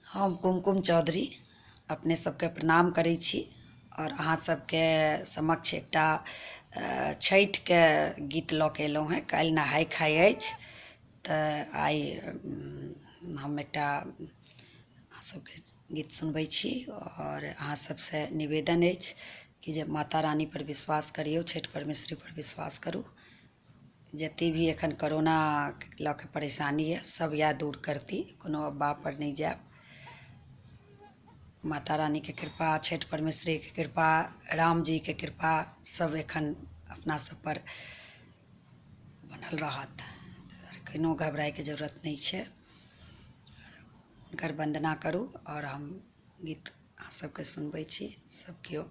हम कुमकुम चौधरी अपने सबके प्रणाम करै छी और अहाँ सबके समक्ष एकटा छठिके गीत लऽ कऽ एलहुँ हेँ। काल्हि नहाय खाय अछि तऽ आइ हम एकटा अहाँ सबके गीत सुनबै छी और अहाँ सबसँ निवेदन अछि कि जे माता रानी पर विश्वास करियौ, छठि परमेश्वरी पर विश्वास करू। जतेक भी एखन कोरोना लऽ कऽ परेशानी यऽ सब इएह दूर करती, कोनो अफवाह पर नहि जायब। माता रानी के कृपा, छठि परमेश्वरी के कृपा, राम जी के कृपा सब एखन अपना सब पर बनल रहत। कोनो घबराए के जरूरत नहीं छै। हुनकर वंदना करू और हम गीत अहाँ सबके सुनबै छी। सब केओ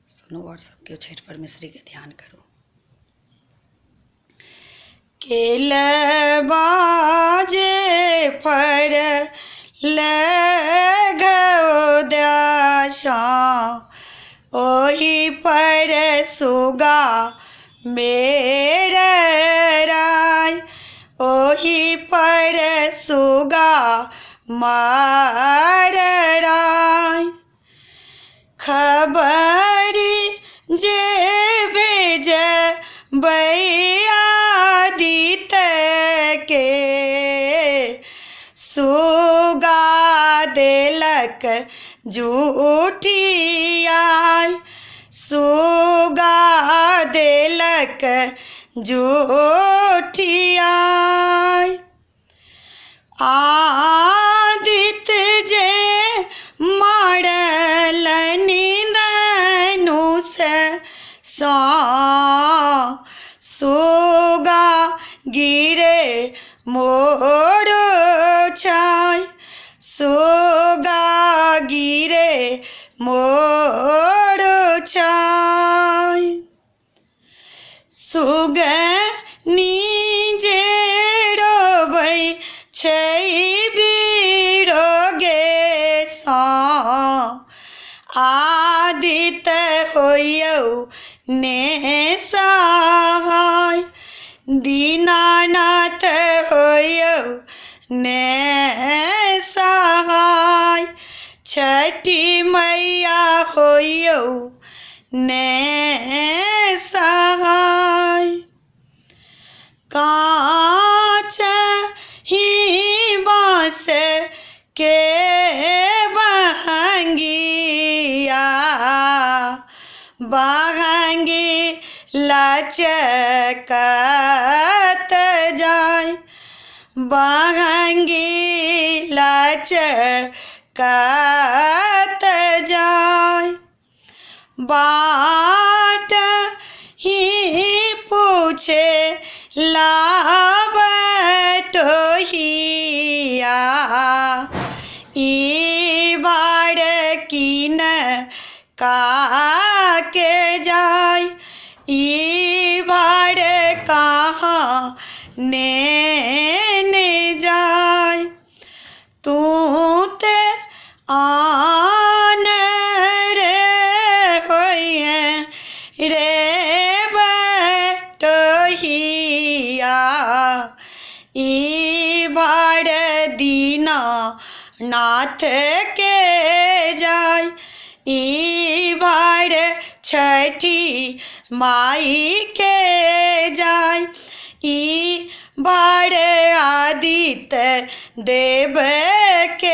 सुनू और सब केओ छठि परमेश्वरी के ध्यान करू। केलबा जे फर लगौदाशा ओही पर सुगा मेर राय, ओही पर सुगा मार राय। खबरी जे भेज आदित के सुगा देलक जूठियाय, सुगा देलक जूठियाय। आदित जे मारलनि धनुष सँ सुगा गिरे मोर छाय, सुगा गिरे मोर छाय। सुगनी जे रोबै छै बिरोगे सँ आदित होइयौ ने सहाय, दीनानाथ होइयौ ने सहाय। छठी मैया होइयौ ने सहाय। काँच ही बाँस के बहंगिया, बहंगी लचकत जाय, बहंगी लचकत जाय। बाट ही पूछे लाबटोहिया, ई बार कीन काके जाय, ई बार कहाँ ने जाय। तू ते आन रे होइए रे बटोहिया, ई बार दीना नाथ के जाय, ई बार छठी माई के जाय, ई बार आदित्य देव के